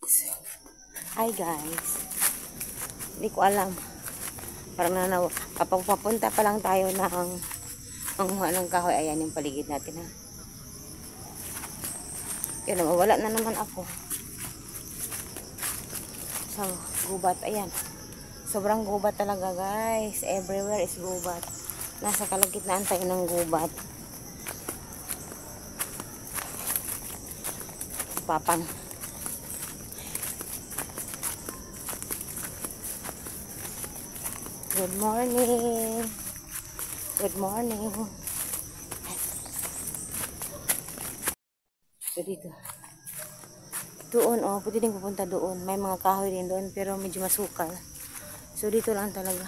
Hi guys, hindi ko alam, parang nanaw, kapag papunta pa lang tayo ng kahoy. Ayan yung paligid natin ha. Kaya nawawala na naman ako sa gubat. Ayan, sobrang gubat talaga guys, everywhere is gubat. Nasa kalagitnaan tayo ng gubat. Papang good morning. Good morning. So dito. Doon pwede din pupunta doon. May mga kahoy din doon pero medyo masukal. So dito lang talaga.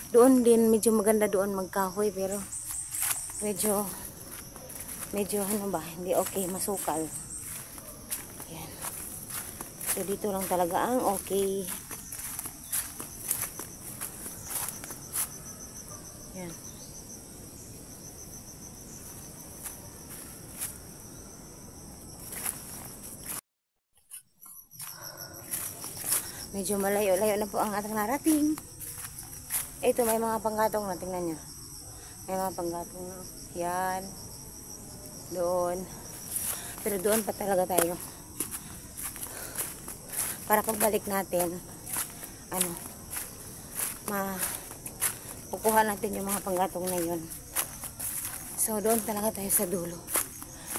Doon din medyo maganda doon magkahoy pero medyo ano ba, hindi okay, masukal. Yan. So dito lang talaga ang okay. Yan. Medyo malayo-layo na po ang ating narating. Ito may mga panggatong na, tingnan nyo. May mga panggatong na. Yan. Doon. Pero doon pa talaga tayo. Para pagbalik natin, kukuha natin yung mga panggatong na yun. So doon talaga tayo sa dulo.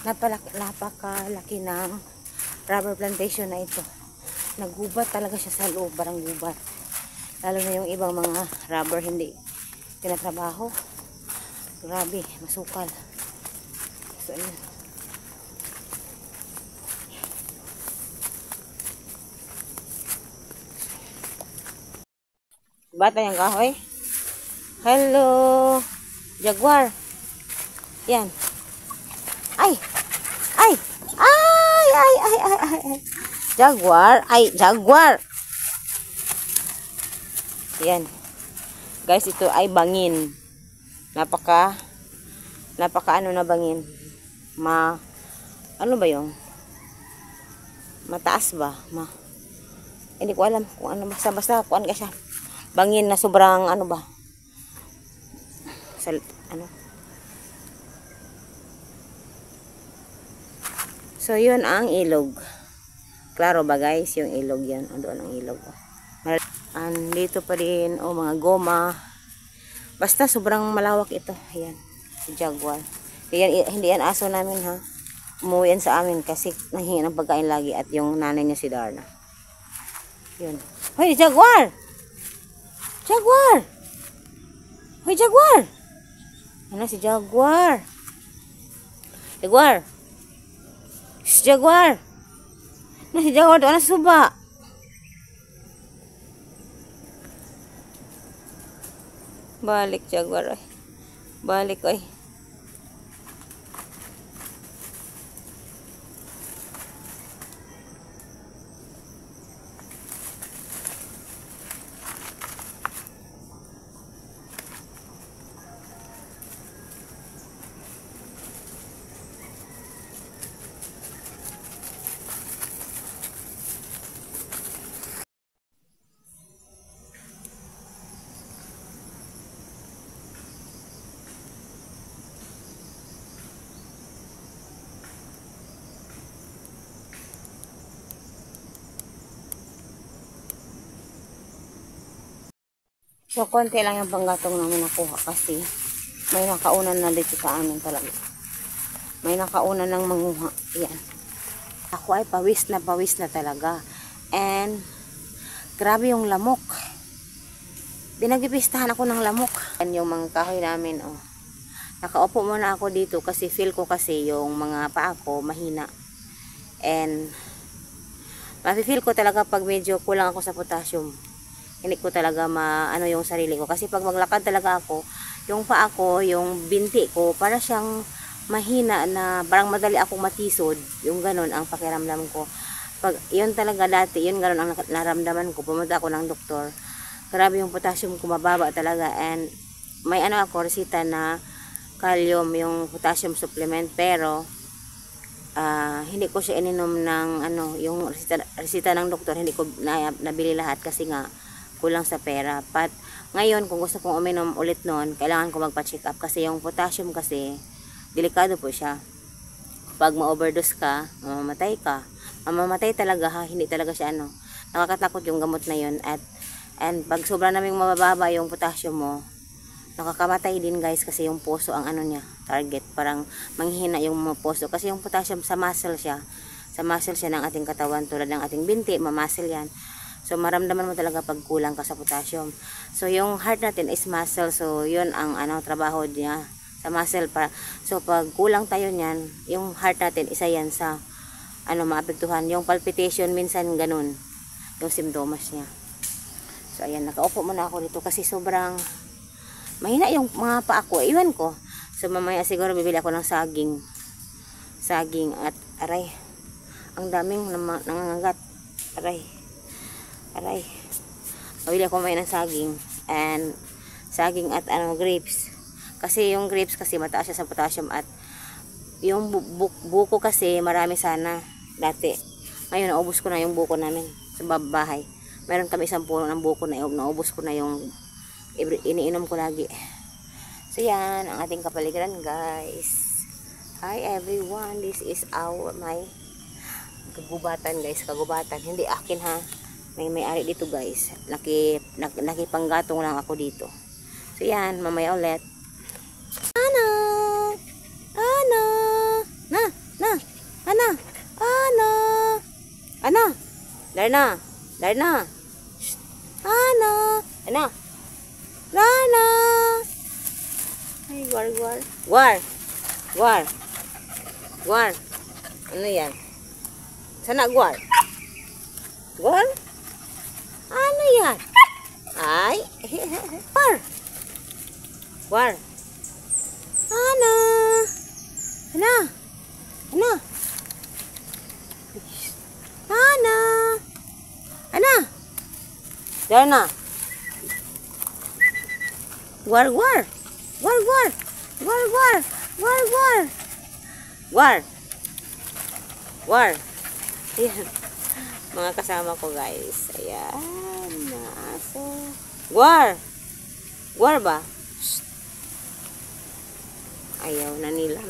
Napakalaki ng rubber plantation na ito. Nagubat talaga siya sa loob, parang gubat. Lalo na yung ibang mga rubber hindi tinatrabaho. Grabe, masukal. So ayun. Bata yung kahoy. Hello, jaguar. Yan. Ay. Jaguar. Jaguar. Yan. Guys, ito ay bangin. Napaka ano na bangin. Ano ba yung? Mataas ba? Hindi ko alam kung ano. Basta kuan ka siya. Bangin na sobrang ano ba? So, yun ang ilog. Klaro ba guys? Yung ilog yan. Doon ang ilog. Dito pa rin, mga goma. Basta sobrang malawak ito. Ayan. Si jaguar. Hindi yan aso namin ha. Umuwi yan sa amin kasi nanghingi ng pagkain lagi. At yung nanay niya si Darna. Yun. Hoy, jaguar! Jaguar! Hoy, jaguar! Ano si jaguar? Jaguar! Si jaguar! Si jaguar doon na suba. Balik jaguar ay. Balik ay. So, konti lang yung panggatong namin nakuha kasi may nakaunan na dito sa amin talaga. May nakaunan ng manguha. Yan. Ako ay pawis na talaga. And, grabe yung lamok. Binagipistahan ako ng lamok. Yan yung mga kahoy namin, Nakaupo muna ako dito kasi feel ko kasi yung mga paa ko mahina. And, mafe-feel ko talaga pag medyo kulang ako sa potassium. Hindi ko talaga maano yung sarili ko. Kasi pag maglakad talaga ako, yung paa ko, yung binti ko, para siyang mahina na parang madali akong matisod. Yung ganun ang pakiramdam ko. Pag yun talaga dati, yun ganun ang naramdaman ko. Pumunta ako ng doktor. Grabe yung potassium ko, mababa talaga. And may ako, resita na calcium, yung potassium supplement. Pero hindi ko siya ininom ng ano, yung resita ng doktor, hindi ko nabili lahat kasi nga kulang sa pera. Ngayon, kung gusto kong uminom ulit noon, kailangan ko magpa-check up kasi yung potassium kasi, delikado po siya. Pag ma-overdose ka, mamamatay ka. Mamamatay talaga ha, hindi talaga siya ano. Nakakatakot yung gamot na yun. And pag sobra naming mababa yung potassium mo, nakakamatay din guys kasi yung puso ang ano niya, target. Parang manghihina yung puso. Kasi yung potassium sa muscle siya. Sa muscle siya ng ating katawan tulad ng ating binti, mamuscle yan. So, maramdaman mo talaga pag kulang ka sa potassium. So, yung heart natin is muscle. So, yun ang ano, trabaho niya sa muscle. So, pag kulang tayo niyan, yung heart natin, isa yan sa ano, maapektuhan. Yung palpitation, minsan ganun. Yung symptoms niya. So, ayan, nakaupo muna ako dito kasi sobrang mahina yung mga paa ko. Iwan ko. So, mamaya siguro bibili ako ng saging. Saging at aray. Ang daming nangangagat. Aray. Mabili ako may ng saging and saging at ano, grapes. Kasi yung grapes kasi mataas siya sa potassium at yung buko kasi marami sana dati. Ngayon naubos ko na yung buko namin sa bahay. Meron kami isang puno ng buko na naubos ko na yung iniinom ko lagi. So yan ang ating kapaligiran guys. Hi everyone, this is my kagubatan guys, kagubatan. Hindi akin ha. May-ari dito guys. Nakipanggatong lang ako dito. So yan, mamaya ulit. Ano? Darna. Ano? Rana. Ay, Gwar. Ano yan? Sana gwar? Gwar? Ano yan? Ay. Gwar. Ano? Darna. Gwar. Ayan. Mga kasama ko guys. Ayan. Naaso. Gwar ba? Shh. Ayaw na nila.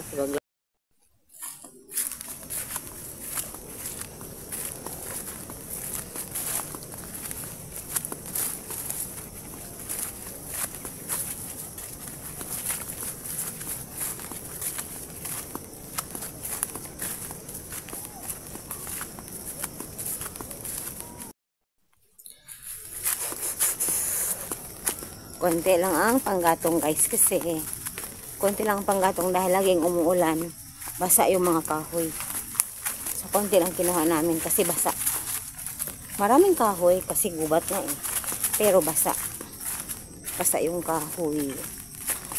Konti lang ang panggatong guys kasi konti lang ang panggatong dahil laging umuulan, basa yung mga kahoy. So konti lang kinuha namin kasi basa. Maraming kahoy kasi gubat na eh. Pero basa yung kahoy.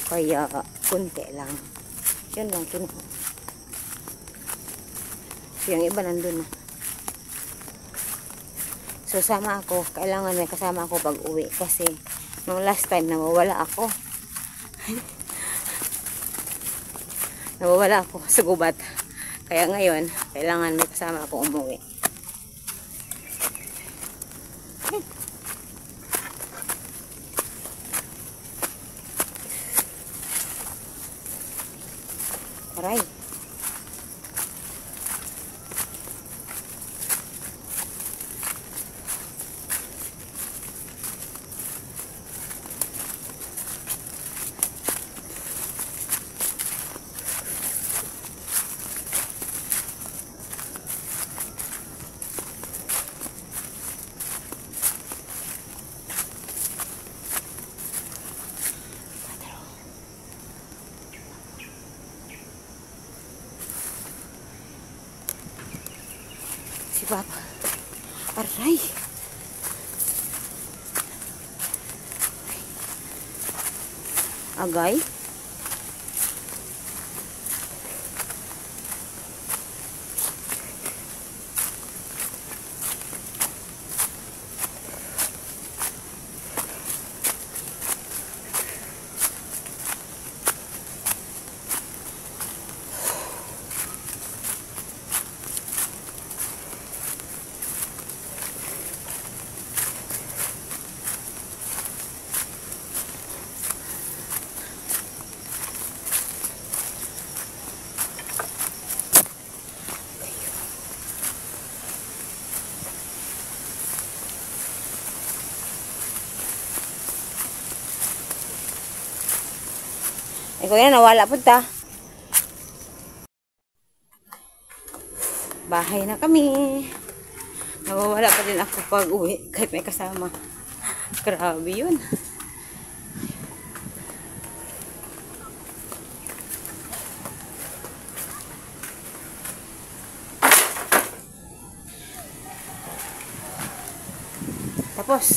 Kaya konti lang. Yun lang kinuha. Yung iba nandun na. So sama ako, kailangan may kasama ako pag uwi kasi nung last time, nawawala ako sa gubat. Kaya ngayon, kailangan may kasama ako umuwi. Aray. Si Papa. Aray. Agay. Ikaw yan, nawala po ta. Bahay na kami. Nawawala pa din ako pag uwi kahit may kasama. Grabe yun. Tapos,